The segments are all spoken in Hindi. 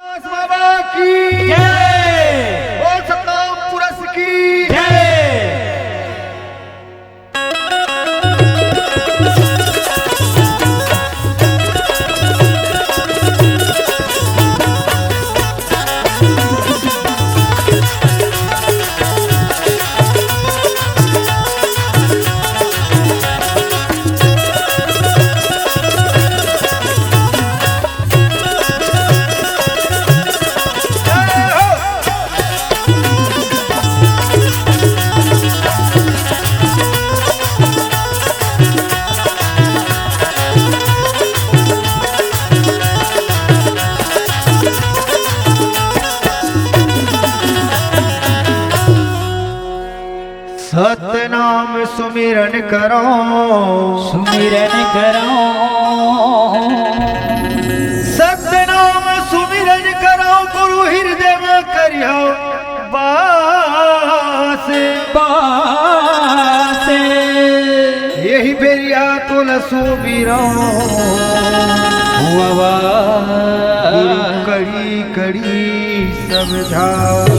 बाबा की जय। बोल सतनाम पुरस की जय। सतनाम सुमिरन करो, सुमिरन करो, सतनाम सुमिरन करो, गुरु हृदय में करियो बास बास। यही बेरिया तुलसो बीरो कड़ी कड़ी समझावे।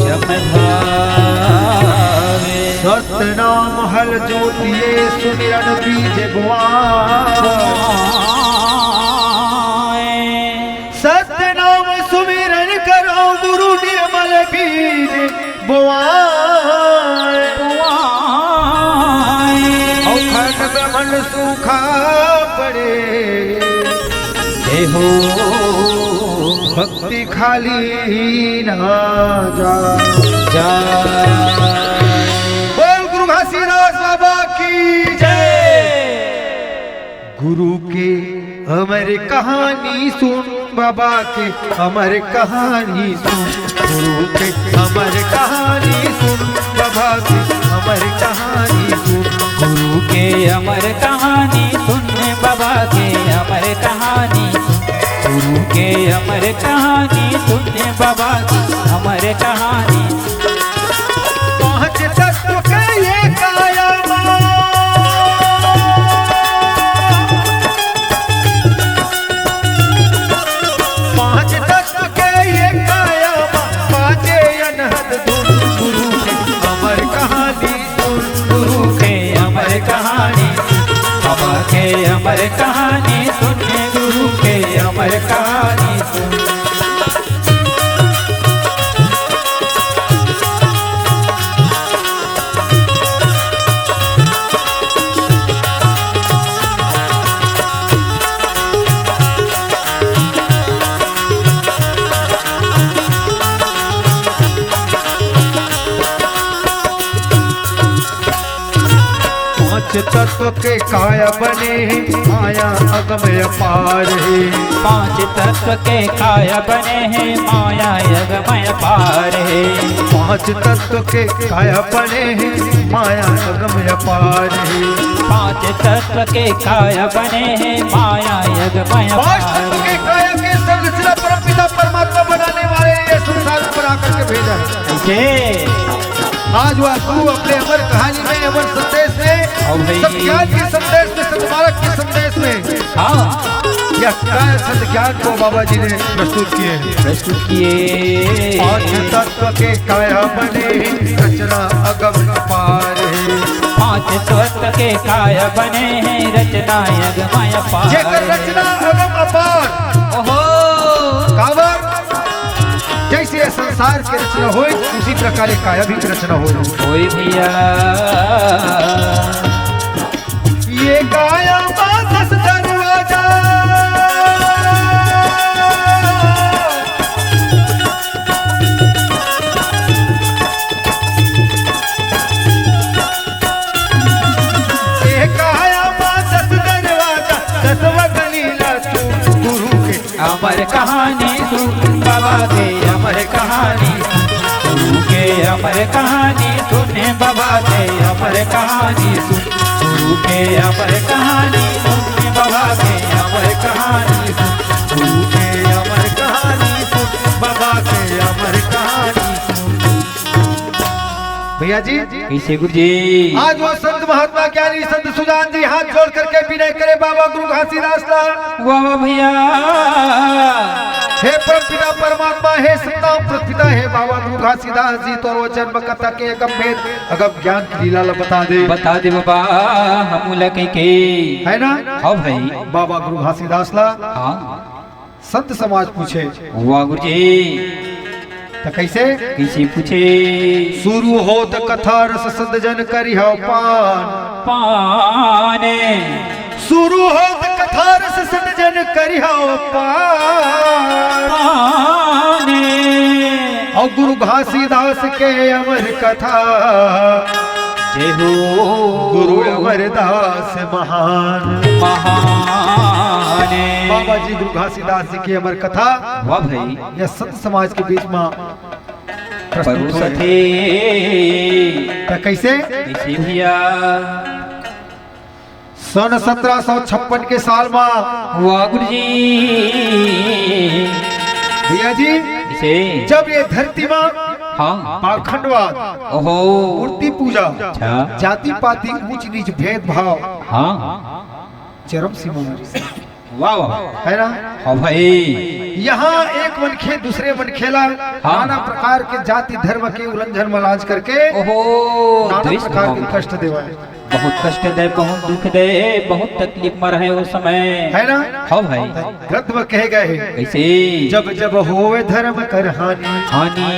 सतनाम हल ज्योतिये सुमिरन बीज गुआए। सतनाम सुमिरन करो, गुरु निर्मल बीज बुआए। अखंड ब्रह्मंड सूखा पड़े, हे हो भक्ति खाली ना जा। बोल गुरु घासीदास बाबा की जय। गुरु के अमर कहानी सुन, बाबा के अमर कहानी सुन। गुरु के अमर कहानी सुन, बाबा के अमर कहानी सुन। गुरु के अमर कहानी सुन, बाबा के अमर कहानी सुन। गुरु के अमर कहानी सुन, बाबा की अमर कहानी। पांच तत्व के ये काया पांच तत्व के ये काया पांचे अनहद धुन। गुरु के अमर कहानी सुन, गुरु के अमर कहानी, बाबा के अमर कहानी सुन। गुरु के अमर कहानी सुन। तत्व के काया बने हैं, माया अगम अपार है। पांच तत्व के काया बने हैं, माया अगमय पार है। पांच तत्व के काया बने हैं, माया अगम अपार है। पांच तत्व के काया बने हैं, माया अगमय पांच पार तत्व के काया के सर्वश्रेष्ठ परमपिता परमात्मा बनाने वाले ये संसार पर आकर के भेजा है। है। आज वह गुरु अपने अमर कहानी में, अमर संदेश में, सब ज्ञान के संदेश में, सद्मार्ग के संदेश में, हाँ, यह काय सद ज्ञान को बाबा जी ने प्रस्तुत किए। प्रस्तुत किए। पांच तत्व के काया बने, रचना अगम अपार है। पांच तत्व के काया बने हैं, रचना अगमय पार। जेकर रचना अगम अपार। ओहो कावर जैसे संसार की रचना हो, उसी प्रकार काया भी रचना हो। कोई भैया ये काया दस दरवाजा, ये काया दस दरवाजा, दसवा गलीला तू। गुरु के अमर कहानी सुन, बाबा के अमर कहानी। गुरु के अमर कहानी सुन, बाबा के अमर कहानी सुन। गुरु के अमर कहानी सुन, बाबा के अमर कहानी सुन। गुरु के अमर कहानी सुन, बाबा के अमर कहानी सुन। भैया जी कैसे गुरु जी? आज वो संत महात्मा ज्ञानी संत सुजान जी हाथ जोड़ करके विनय करे बाबा गुरु घासीदास ला। वाह भैया हे परमपिता परमात्मा, हे सतनाम प्रतिपिता, हे बाबा गुरु घासीदास जी, तो जन्म कथा के अगम भेद अगम ज्ञान की लीला बता दे बाबा हम लगे के है ना। हाँ भाई बाबा गुरु घासीदास ला हाँ संत समाज पूछे वाह गुरुजी तो कैसे किसी पूछे शुरू हो तो कथा रस सद जन करी हो पान पाने शुरू हो तो कथा रस सद जन करी हो पाने और गुरु घासीदास के अमर कथा जय हो गुरु अमरदास महान महाने बाबा जी गुरु घासीदास जी की अमर कथा वाह भाई यह संत समाज के बीच में प्रस्तुत परुष हुए। थे तो कैसे किसी भैया सन 1756 के साल में वाह गुरुजी भैया जी इसे जब ये धरती में हाँ पाखंडवाद, ओहो मूर्ति पूजा, अच्छा जाति पाति, ऊंच नीच भेदभाव हाँ चरम सीमा में वाह वाह है ना। हाँ भाई यहाँ एक मन खे दूसरे मन खेला, नाना प्रकार के जाति धर्म के उल्लंघन मलाज करके ओहो नाना द्वेष प्रकार भाव के कष्ट देवा है बहुत कष्ट दे बहुत दुख दे बहुत तकलीफ में रहे उस समय है ना। हाँ भाई ग्रंथ में कहे गए कैसे जब जब होवे धर्म कर हानि, हानि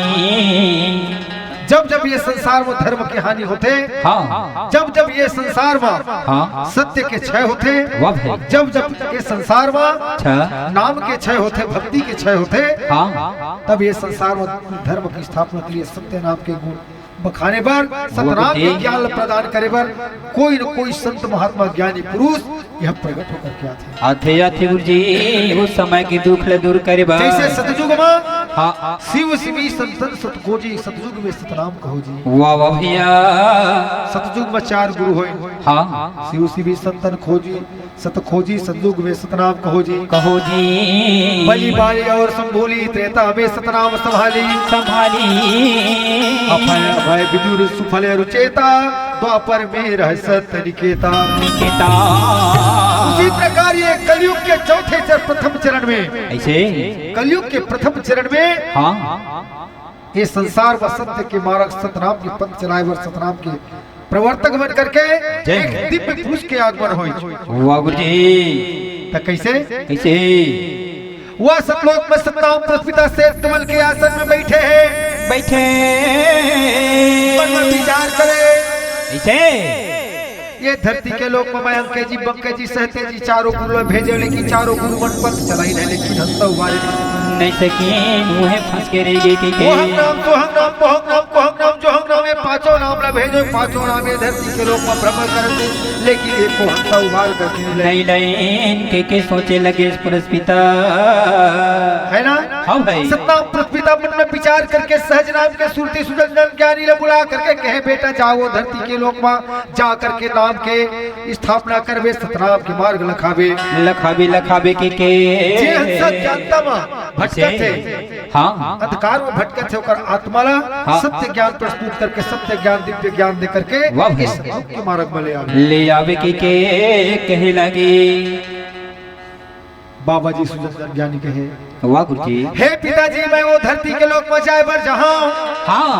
जब जब ये संसार में धर्म की हानि होते, हाँ जब जब ये संसार में हाँ सत्य के क्षय होते, वाह भाई जब जब ये संसार में अच्छा नाम के क्षय होते, भक्ति के क्षय होते, हाँ तब ये संसार में धर्म की स्थापना के लिए सत्य नाम के गुण बखाने पर, सतनाम के ज्ञान प्रदान करे पर कोई न कोई संत महात्मा ज्ञानी पुरुष यह प्रकट होकर के आते आथे गुरुजी उस समय की दुख ले दूर करे बा जैसे सतयुग में हाँ शिव शिवी संतन सतखोजी, सतयुग में सतनाम कहो जी। वाह वाह भैया सतयुग में 4 गुरु होए, हाँ शिव शिवी संतन खोजी सत खोजी, सतयुग में सतनाम कहो जी। कहो जी बलि बाली और संभोली, त्रेता में सतनाम संभाली, संभाली अभय अभय विदुर सुफल रुचेता, द्वापर में रह सत्य निकेता। निकेता उसी प्रकार ये कलयुग के चौथे प्रथम चरण में, ऐसे कलयुग के प्रथम चरण में हाँ ये संसार व सत्य के मार्ग सतनाम के पंथ चलाए वर सतनाम के प्रवर्तक बन करके एक दिव्य पुरुष के आगमन हुई। वाह गुरुजी तो कैसे कैसे वह सतलोक में सतनाम प्रतिपिता से कमल के आसन में बैठे हैं, बैठे मन में विचार करे ऐसे ये धरती के लोग में मैं अंके जी बंके जी सहते जी चारों गुरु भेजे, लेकिन चारों गुरु मन पंथ चलाई नहीं, लेकिन हंसा उबारे नहीं सकीन मुहे फंस के रह गई वो हम नाम तो हम नाम को हम नाम को हम नाम जो हम नाम ये पांचों नाम ला भेजो, पांचों नाम ये धरती के लोग में भ्रमण करते, लेकिन एक को हंसा उबार करके नहीं लाइन के सोचे लगे पुरुष पिता है ना। हाँ भाई सतनाम प्रतिपिता मन में विचार करके सहज नाम के सुरती सुजन ज्ञानी ले बुला करके कहे बेटा जाओ धरती के लोक में जा करके नाम के स्थापना करवे, सतनाम के मार्ग लखावे लखावे के जे सत जानता मा भटकत है, हाँ अंधकार में भटकत है, ओकर आत्मा ला हाँ। सत्य ज्ञान प्रस्तुत करके सत्य ज्ञान दिव्य ज्ञान दे करके वाह भाई। सतनाम के मार्ग में ले आवे। ले आवे के कहे लगे बाबा जी सुजन ज्ञानी कहे वाह गुरुजी हे पिताजी मैं वो धरती के लोक में जाए बर जहाँ हाँ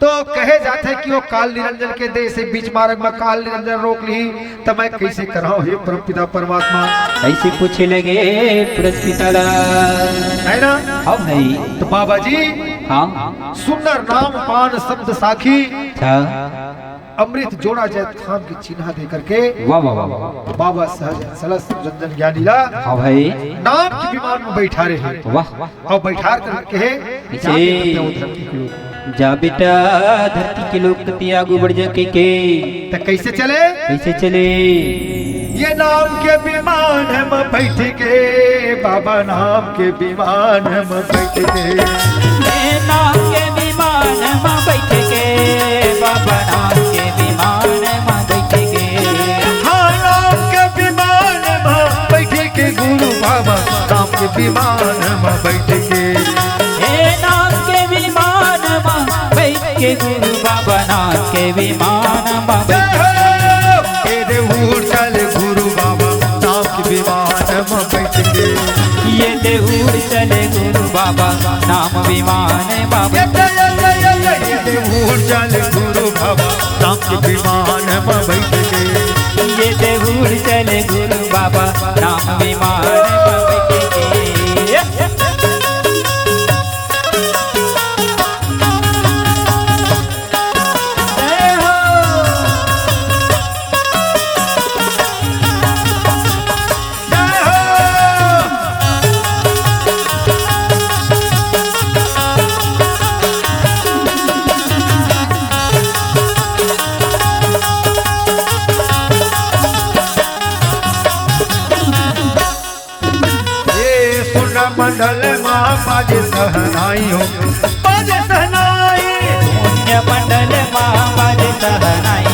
तो कहे जाते कि वो काल निरंजन के देश से बीच मार्ग में काल निरंजन रोक ली, तब मैं कैसे कराऊं हे परमपिता परमात्मा। ऐसे पूछे लगे पुरुष पिता है ना। हाँ भाई तो बाबा जी हाँ सुंदर नाम पान शब्द साखी अच्छा अमृत जोड़ा जय खान की चिन्ह दे करके वाह वाह वाह बाबा सहज सलस रंजन ज्ञानी ला हाँ भाई नाम की विमान में बैठा रहे वाह और बैठा करके है जा बेटा धरती के लोग कति आगू बढ़ जाके के तो कैसे चले ये नाम के विमान हम बैठ के बाबा नाम के विमान हम बैठ के नाम के विमान में बैठ के बाबा नाम के विमान में बैठ के हाँ नाम के विमान में बैठ के गुरु बाबा नाम के विमान में बैठ के नाम के विमान में बैठ के गुरु बाबा नाम के विमान में बैठ चल गुरु बाबा नाम के विमान में बैठ के बाबा नाम विमान बाबा ये देहूर चल गुरु बाबा नाम के विमान में बैठ के ये देहूर चले गुरु बाबा नाम विमान में बैठ के मंडल माँ बाजे सहनाई हो बाजे सहनाई पुण्य मंडल माँ बाजे सहनाई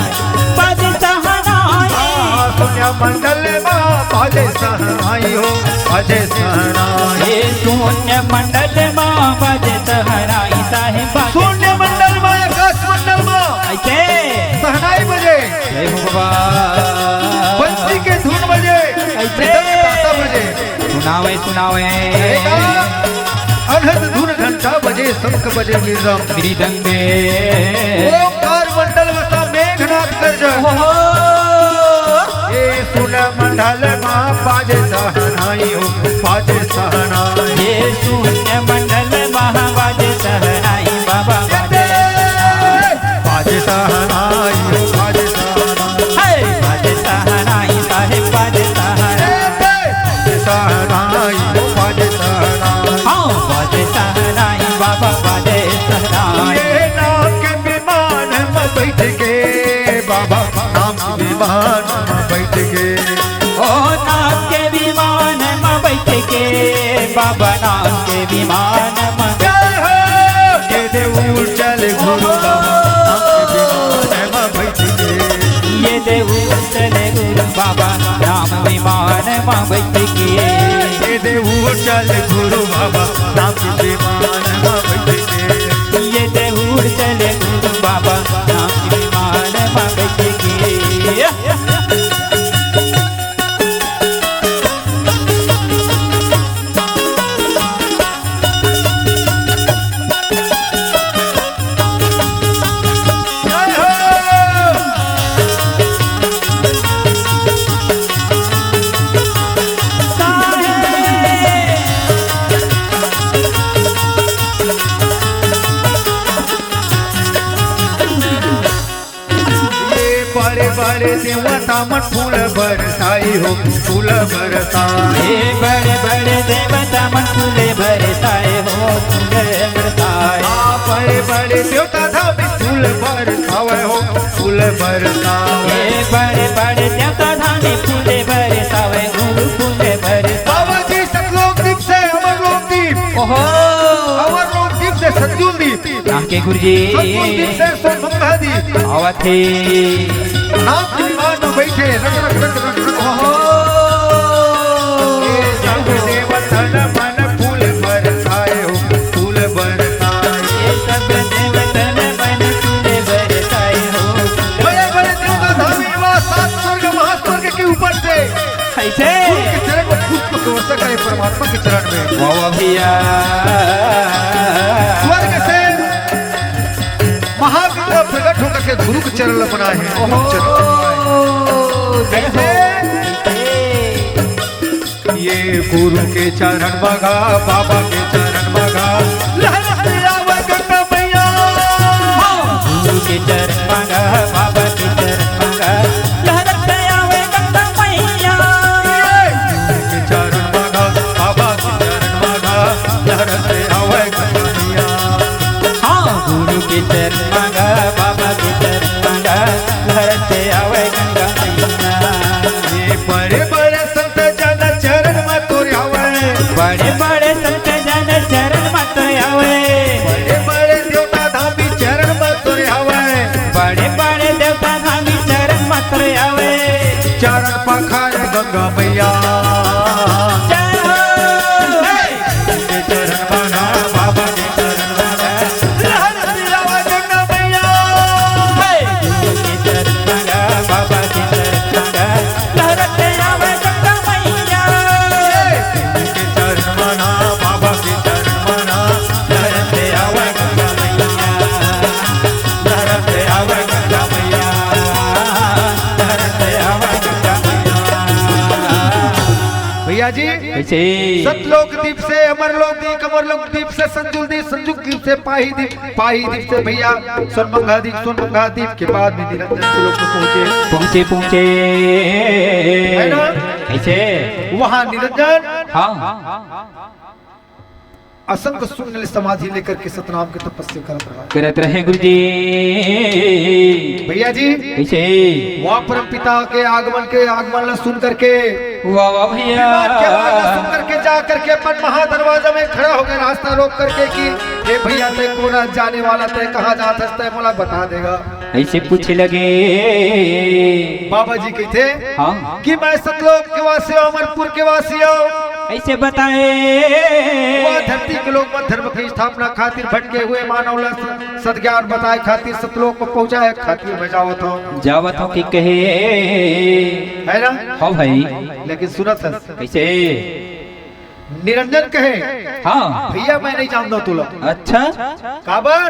बाजे सहनाई पुण्य मंडल माँ बाजे सहनाई हो बाजे सहनाई शून्य मंडल माँ बाजे सहनाई साहेब शून्य मंडल माँ आकाश मंडल माँ ऐसे सहनाई बजे जय हो बाबा बंसी के धुन बजे ऐसे ताता बजे सुनावे सुनावे अनहद धुन घंटा बजे शंख बजे मृदंग ओंकार मंडल वसा मेघनाथ गर्जन ये सुन मंडल माँ बाजे सहनाई हो बाजे सहनाई ये शून्य मंडल माँ बाजे सहनाई बाबा बाजे सहनाई हो बाजे सहनाई बाजे सहनाई साहेब बाजे सहनाई हो बाजे सहनाई हाँ बाजे सहनाई बाबा बाजे सहनाई ये नाम के विमान में बैठ के बाबा नाम के विमान में बैठ के ओ नाम के विमान में बैठ के बाबा नाम के विमान में ये देवूर चल गुरु बाबा नाम के विमान में बैठ के ये देवूर चले गुरु बाबा नाम विमान में बैठ के ये देवूर चल गुरु बाबा नाम के विमान में बैठ के ये देहूर चले गुरु बाबा नाम विमान में बैठ के बड़े देवता मन फूल बरसाई हो फूल बरसाई बड़े बड़े देवता मन फूले बरसाए हो फूले बरसाए बड़े बड़े देवता धाम फूल बरसावे हो फूल बरसावे बड़े बड़े देवता धाम फूले बरसावे गुरु फूले बरसावे बाबा जी सतलोक दीप से अमर लोक दीप ओहो अमर लोक दीप से सतयुग दीप के गुरुजी सतयुग दीप से सोनभद्र दीप आवथे नाम के विमान में बैठे रग रग रग रग रग ओहो ये सब देवतन मन फूल बरसाए हो फूल बरसाए ये सब देवतन मन फूले बरसाए हो बड़े बड़े देवता धामी वा सात स्वर्ग महास्वर्ग के ऊपर से ऐसे उनके चरण में पुष्प की वर्षा करे परमात्मा के चरण में वाह भैया स्वर्ग से महागंगा प्रकट होकर के गुरु के चरण बनाए हैं ये गुरु के चरण मगा बाबा के चरण मगा लहरावा गंगा मैया गुरु के चरण मगा बाबा के चरण मगा लहरते आवे गंगा मैया के चरण मगा बाबा के चरण मगा लहराते आवे गंगा मैया हाँ गुरु के चरण मगा बाबा के चरण मगा लहरते आवे गंगा मैया ये बड़े बड़े संत जन चरण में तोरे आवे बड़े बड़े संत जन चरण मत आवे बड़े बड़े देवता धामी चरण में तोरे आवे बड़े बड़े देवता धामी चरण मत आवे चरण पखार गंगा मैया जय हो के चरण मगा बाबा के चरण मगा लहराते आवे गंगा मैया गुरु के चरण मगा बाबा के चरण मगा लहरते आवे गंगा मैया के चरण मगा बाबा के चरण भैया जी कैसे सतलोक द्वीप से अमरलोक द्वीप, अमरलोक द्वीप से संजुल द्वीप, संजुल द्वीप से पाही द्वीप, पाही द्वीप से भैया सोनमंगा द्वीप, सोनमंगा द्वीप के बाद में निरंजन के लोक में पहुंचे पहुंचे है ना। कैसे वहाँ निरंजन हाँ असंख्य शून्य समाधि लेकर के सतनाम की तपस्या करत रहे गुरुजी। भैया जी कैसे वहाँ परम पिता के आगमन सुन करके वाह वाह भैया सुन करके जा करके अपन महादरवाजा में खड़ा हो गए, रास्ता रोक करके कि हे भैया तय कोना जाने वाला, तय कहाँ जाता है, तय मोला बता देगा। ऐसे पूछे लगे बाबा जी कहते हाँ कि मैं सतलोक के वासी हूँ, अमरपुर के वासी हूँ। ऐसे बताए वह धरती के लोग में धर्म की स्थापना खातिर भटके हुए मानव सदज्ञान बताए खातिर सतलोक को पहुंचाए खातिर मैं जावत हो कि कहे है ना। हाँ भाई लेकिन सुनत है कैसे निरंजन कहे हाँ भैया मैं नहीं जानता तुला। अच्छा काबर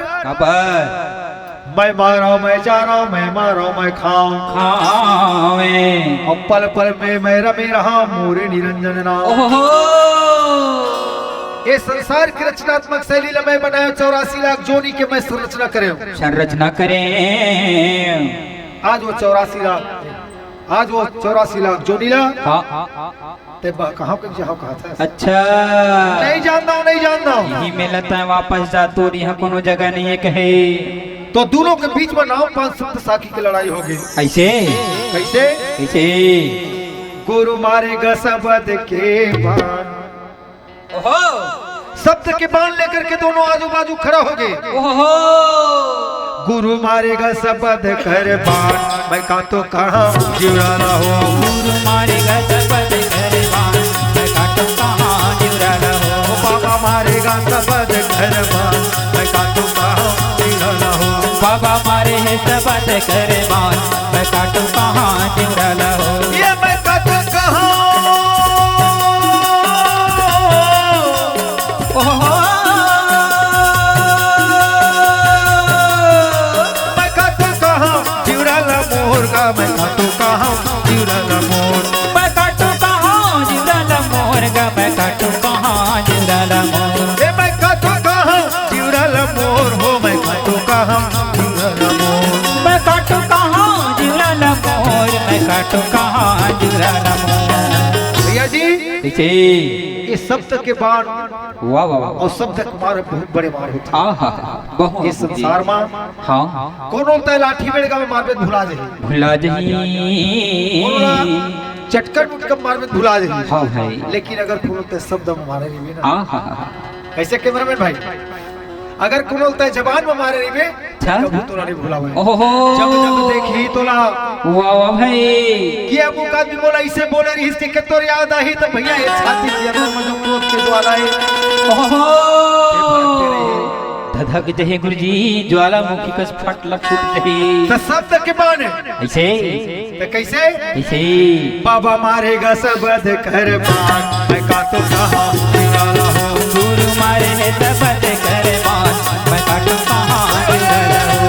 मैं मारा मैं जा रहा हूँ, मैं मारा मैं खाऊं और पल पल में मैं रमे रहा मोरे निरंजन नाम। ये संसार की रचनात्मक शैली मैं बनाया 84 लाख जोनी के मैं संरचना करें आज वो 84 लाख, आज वो 84 लाख जोनी ला कहाँ कहा था। अच्छा नहीं जानता हूँ, नहीं जानता हूँ। यही में लगता है वापस जा तो यहाँ कोनो जगह नहीं है कहे तो दोनों के बीच में नाम 5 सप्त साखी की लड़ाई होगी। ऐसे कैसे कैसे गुरु मारेगा शब्द के बाण, शब्द के बाण लेकर के दोनों आजू बाजू खड़ा हो गए। गुरु मारेगा शब्द कर बाण, मैं का तो कहाँ जुड़ा हो। गुरु मारेगा शब्द कर बाण, मैं का तो कहाँ जुड़ा हो। बाबा मारेगा शब्द कर बाण, मैं का तो कहाँ जुड़ा हो। बाबा मारे है शब्द कर बाण, मैं का तो कहाँ जुड़ा हो। ये मैं का तो कहाँ मैं काटू कहाँ जुड़ल मोर, मैं काटू कहाँ जुड़ल मोर गा, मैं काटू कहाँ जुड़ल मोर। ए मैं काटू कहाँ जुड़ल मोर हो, मैं काटू कहाँ जुड़ल मोर। मैं काटू कहाँ जुड़ल मोर, मैं काटू कहाँ जुड़ल मोर। भैया जी कैसे ये शब्द के बाण वाह वाह वाह और शब्द के मार बहुत बड़े मार होते हैं। बहुत ये संसार में हाँ कोनो तय लाठी बेड़गा में मारबे भुला जाही चटकट उटकट मारबे भुला जाही। हाँ भाई लेकिन अगर कोनो तय शब्द में मारे नहीं ना हाँ कैसे कैमरामैन भाई, अगर कोनो तय जबान में मारे नहीं बे अच्छा तोला नहीं भुला भाई। ओहो जब जब देखी तोला वाह वाह भाई किया वो आदमी बोला इसे बोले रही इसके के तोर याद आई तो भैया ये छाती के अंदर में जो क्रोध के ज्वाला है धधक जहे गुरुजी ज्वालामुखी कस फटला फूट रही तो शब्द के बाण ऐसे तो कैसे ऐसे बाबा मारेगा शब्द कर बाण, मैं का तो कहाँ जुड़ाला हो। गुरु मारे है शब्द कर बाण, मैं का तो कहाँ जुड़ाला हो।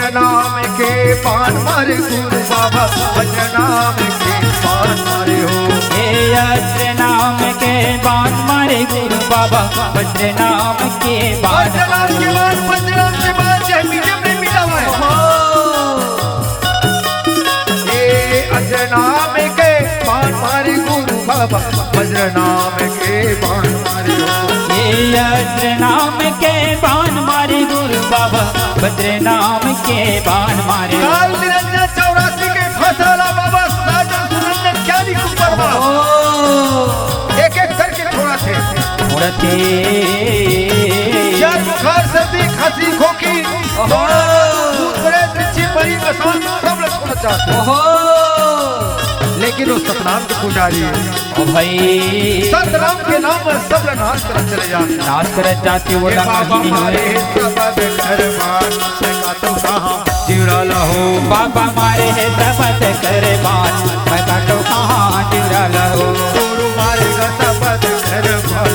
नाम के पान मारे गुरु बाबा, वज्र नाम के पान मारे हो। अज्र नाम के बाण मारे गुरु बाबा, वज्र नाम के बाण वज्र नाम के बाद जय मीडियम ने मिला हुआ है। ये अज्र नाम के पान मारे गुरु बाबा, वज्र नाम के बाण मारे हो। ये अज्र नाम के बाण मारे गुरु बाबा, वज्र नाम के बाण मारे। काल निरंजन 84 के फसला बाबा साजन सुरंजन क्या लिखूं परवा। के यार बुखार सर्दी खांसी खोखी भूत प्रेत ऋषि परी मसान सब लोग छोड़ना चाहते हैं। लेकिन वो सतनाम के पुजारी है ओ भाई सतनाम के नाम में सब लोग नाश कर चले जाते हैं। नाश कर जाते वो बाबा मारे सबद करबान का तो कहां जिवरा हो बाबा मारे है सबद करबान मैं काटो कहां जिवरा हो गुरु मारेगा सबद करबान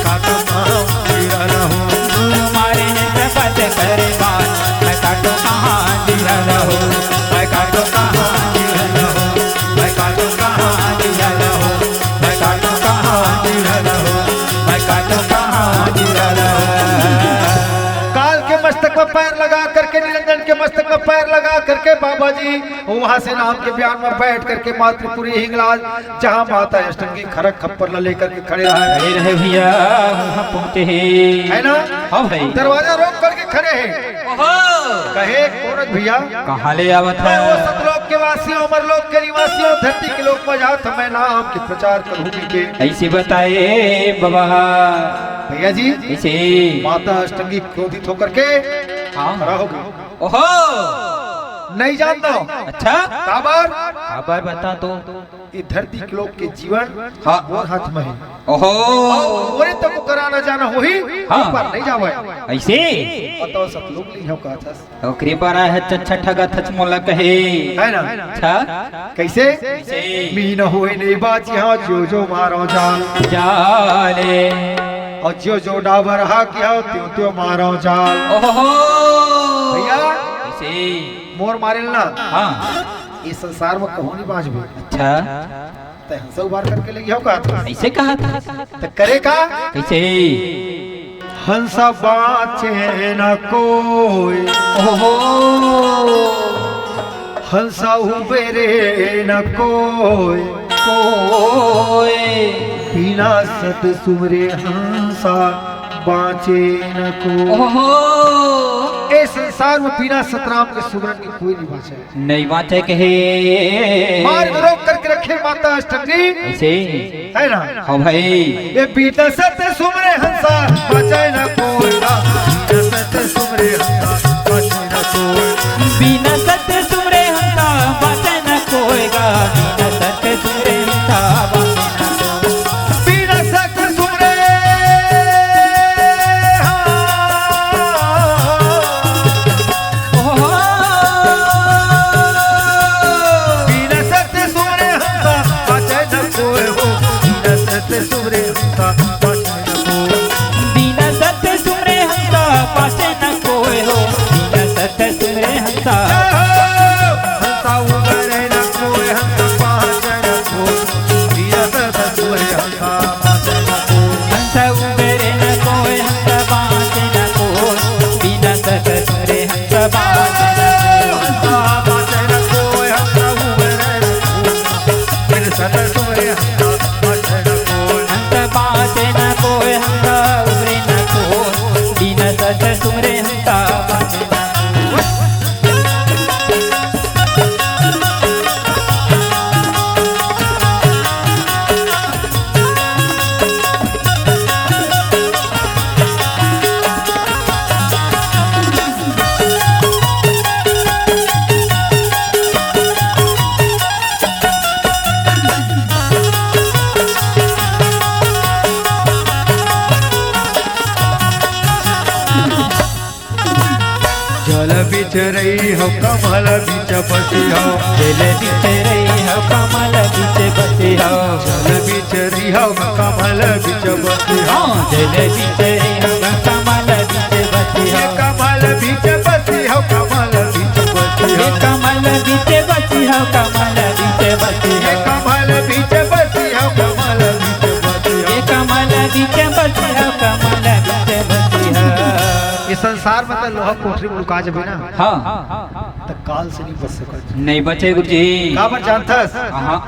का तो कहां जिवरा हो गुरु मारे है सबद करबान मैं काटो कहां जिवरा हो मैं काटो कहां जिवरा हो मैं काटो कहां जिवरा हो मैं काटो कहां जिवरा हो मैं काटो कहां जिवरा हो। काल के मस्तक में पैर लगा करके निरंजन के मस्तक में पैर लगा करके बाबा जी वहां से नाम के बयान में बैठ करके मातृपुरी हिंगलाज जहां माता अष्टंगी खरक खप्पर लेकर के खड़े रहे भैया वहां पहुंचे है ना। हाँ भाई दरवाजा रोक करके खड़े हैं कहे कोरज भैया कहाँ ले आवत मैं वो है सतलोक के वासियों अमरलोक के निवासियों धरती के लोक में जात मैं नाम के प्रचार करूं के ऐसे बताए बाबा भैया जी ऐसे माता अष्टंगी क्रोधित होकर के हाँ खड़ा हो गई। ओहो नहीं जानता अच्छा काबर खबर बता तो ये धरती के लोग के जीवन हाँ और हाथ में है ओहो और तो को कराना जाना हो ही हाँ। पर नहीं जावे ऐसे बताओ सब लोग नहीं हो कहा था ओकरे पर है छछा ठगा थच मोला कहे है ना अच्छा कैसे कैसे? मीन होए नहीं बात यहाँ जो मारो जान जाले और जो डाबर हा किया त्यो मारो जाल ओहो भैया ऐसे मोर मारेल ना हाँ इस संसार में कहूं नहीं बाज भी अच्छा ते हंसा उबार करके ले हो कहा था ऐसे कहा था तो करे का कैसे हंसा बाचे न कोई ओहो हंसा उबेरे न कोई कोई बिना सत सुमरे हंसा बाचे न कोई ओहो इस संसार में बिना सतराम के सुमरन के कोई नहीं बाचे नहीं बाचे कहे मार रोक करके रखे माता अष्टंगी ऐसे है ना हाँ भाई ये बिना सत सुमरे हंसा बाचे न कोई बिना सत सुमरे हंसा बाचे न कोई बिना सत्य सुमरे हंसा बाचे न कोईगा बिना सत्य सुमरे हंसा बाचे न कोई बिना सत सुमरे ओहो बिना सत सुमरे हंसा बाचे न कोई हो बिना सत सुमरे हंसा बाचे न कोई बिना सत्य सुमरे हंसा बाचे न कोई हो बिना सत्य सुमरे हंसा हंसा उबरे न कोई हंसा बाचे न कोई बिना सत सुमरे हंसा बाचे न कोई हंसा उबेरे न कोई हंसा बाचे न कोई बिना सत्य सुमरे हंसा बाचे न कोई हंसा बाचे न कोई हंसा उबरे न कोई बिना सत सुमरे हंसा बाचे न कोई हंसा बाचे न कोई हंसा उबरे न कोई बिना सत्य सुमरे हंसा बाचे न कोई जल बिच रही हो कमल बिच बसी हो दिल बिच रही हो कमल बिच बसी हो जल बिच रही हो कमल बिच बसी हो दिल बिच रही हो कमल बिच बसी हो कमल बिच बसी हो कमल बिच बसी हो कमल बिच बसी हो कमल बिच बसी हो कमल बिच बसी हो कमल बिच बसी हो कमल बिच बसी हो कमल बिच बसी हो इस संसार में तो लोहा कोठरी में लुका जबे ना हाँ तो काल से नहीं बच सकत नहीं बचे गुरुजी काबर जानथस हाँ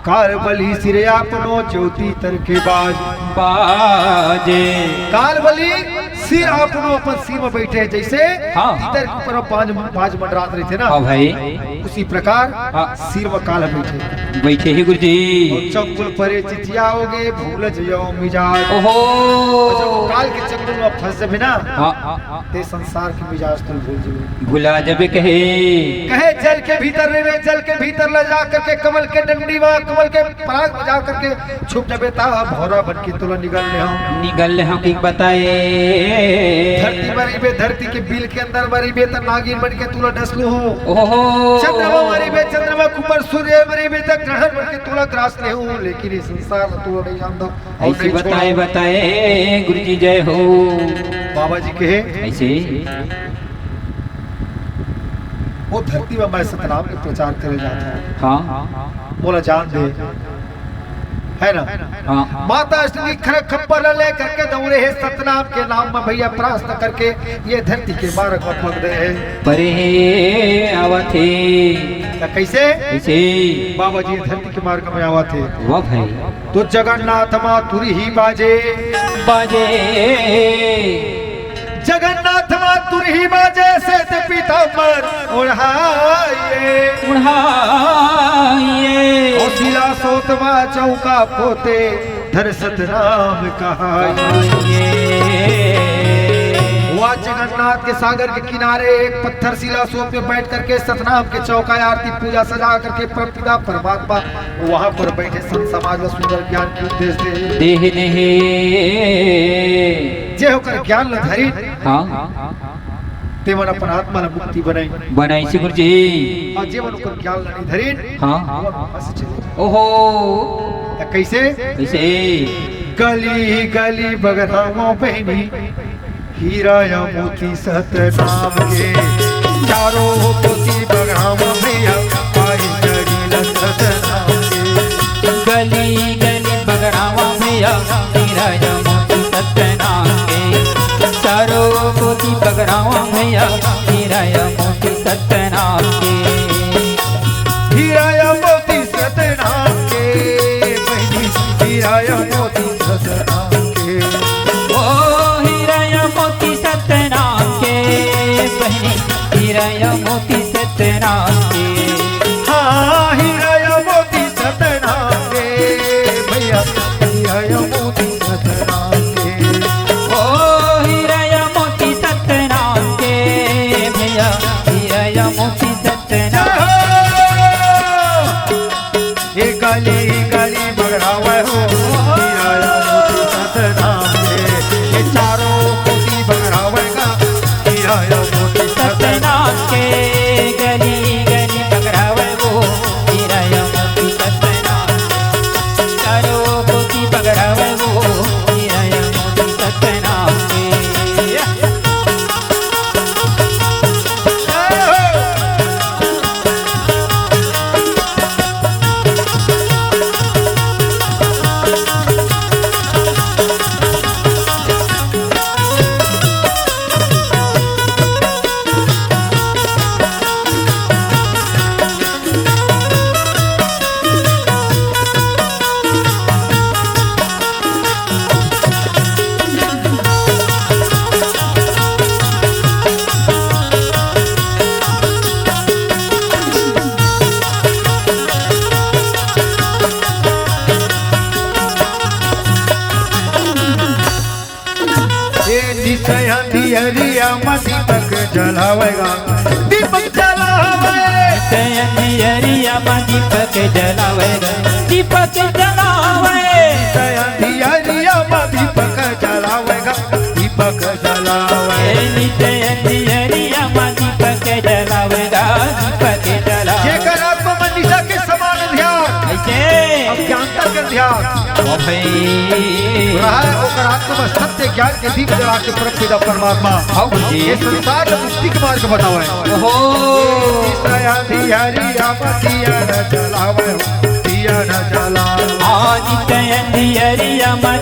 काल बलि सिरे आपनो ज्योति तर के बाज बाजे काल बलि सिर अपनो अपन सिर में बैठे जैसे हाँ। तीतर के ऊपर पांच मंडरात रहे थे ना, हाँ भाई उसी प्रकार हाँ। सिर में काल बैठे बैठे ही गुरुजी। चंगुल परे चिचियाओगे भूल जियो मिजाज। ओहो जब वो काल के चंगुल में फंस जाबे ना, हाँ ते संसार के मिजाज तुम भूल जियो। भुला जब कहे जल के भीतर रहे, जल के भीतर ले जा करके कमल के डंडी में कमल के पराग में जा करके छुप जाबे ता भौरा बन के तुला निगल ले हम निगल हम की बताए। धरती मरीबे, धरती के बिल के अंदर मरीबे त नागिन बन के तुला डसलो हो। ओहो चंद्रमा मरीबे, चंद्रमा के ऊपर सूर्य मरीबे तक ग्रहण बन के तुला ग्रास ले हो, लेकिन ये संसार तुला नहीं जानता। ऐसे बताए बताए गुरुजी जय हो। बाबा जी कहे ऐसे वो धरती में मैं सतनाम के प्रचार करे जाता है। हाँ बोला जान दे, है ना। हाँ माता अष्टमी खर खप्पर ले करके दौड़े है सतनाम के नाम में भैया प्रार्थना करके ये धरती के मार्ग में पग दे है। परे आवथे कैसे ऐसे बाबा जी धरती के मार्ग में आवा थे। वाह भाई तो जगन्नाथ मातुरी ही बाजे, बाजे जगन्नाथ मातुरी ही बाजे से पीताम्बर ओढ़ाइए उड़ाइए और शिला सोतवा चौका पोते धर सतनाम कहाइए। वह जगन्नाथ के सागर के किनारे एक पत्थर शिला सोत में बैठ करके सतनाम के चौका आरती पूजा सजा करके परपिता परमात्मा वहां पर बैठे संत समाज में सुंदर ज्ञान के उपदेश दे देह नेहे जे होकर ज्ञान ल धरी हाँ तेवन अपन आत्मा ल मुक्ति बनाई बनाई से गुरुजी। और जीवन ऊपर ज्ञान ल नहीं धरी हाँ बस चले। ओहो त कैसे ऐसे गली गली बगरामों बहनी हीरा या मोती सतनाम के चारों पोती बगरामों भैया आई जड़ी सतनाम के। गली गली बगरावा भैया हीरा या मोती सतनाम के चारों पोती बगरावा भैया हीरा या मोती सतनाम के। हीरा या मोती सतनाम के बहनी हीरा या मोती सतनाम के। ओ हीरा या मोती सतनाम के बहनी हीरा या मोती सतनाम के। हाँ हीरा या मोती सतनाम के भैया हीरा या मोती सतनाम के। ओ हीरा या मोती सतनाम के भैया हीरा या मोती सतनाम। ये गली गली बगरावे हो हीरा या मोती सतनाम के। ये चारों पोती बगरावे का हीरा या मोती सतनाम के गली गली बगरावे वो हीरा या मोती सतनाम चारों पोती बगरावे वो हीरा या मोती सतनाम के। हरिया दीपक जलावेगा दीपक जलावे हरिया दीपक जलावेगा दीपक जलावे हरिया दीपक जलावेगा दीपक जलावे हरिया दीपक जलावेगा दीपक जलावे। जेकर आत्मा मनीषा के समान ध्यान ऐसे अज्ञानता के ध्यान ओ भाई रहा है ओकर आत्मा में सत्य ज्ञान के दीप जला के परम परमात्मा ये संसार मुक्ति के मार्ग बतावे। ओहो दिया दिया न जलावे दिया न जलावे आदित्य हरिया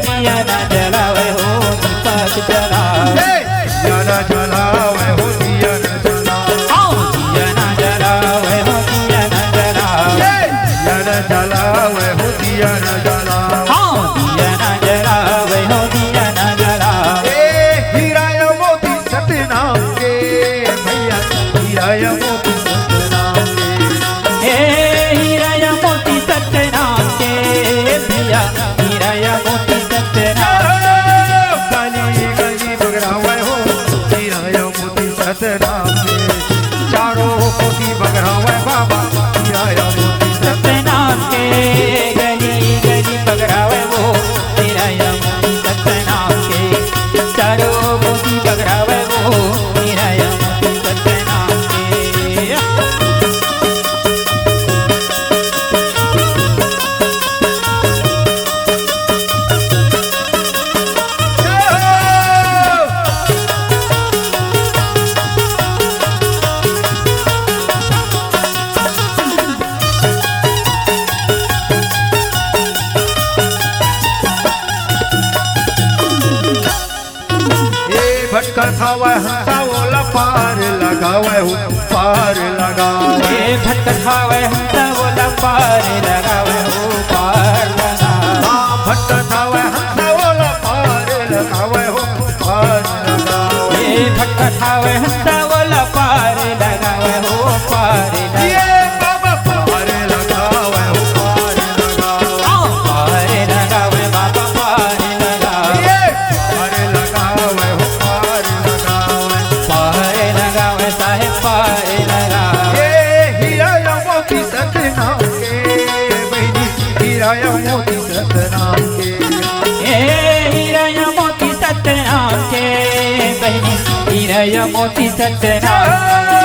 दिया न जलावे हो दीपक जलावे दिया न जलावे हो दिया न जलावे दिया न जलावे हो दिया न जलावे दिया न जलावे हो दिया न जलावे दिया न जलावे हो दिया न जलावे। हीरा या पार लगावे हो पार लगावे। ये भटक खावे हंसा बोला पार लगावे हो पार लगावे। भटक खावे हंसा बोला पार लगावे हो पार लगावे। ये भटक खावे हंसा बोला पार लगावे हो पार लगावे। ये बाबा पार लगावे हो पार लगावे। पार लगावे बाबा पार लगावे। ये पार लगावे हो पार लगावे। पार लगावे साहेब पार लगावे। ये हीरा या मोती सतनाम के बहनी, हीरा या मोती सतनाम के। ए हीरा या मोती सतनाम के बहनी, हीरा या मोती सतनाम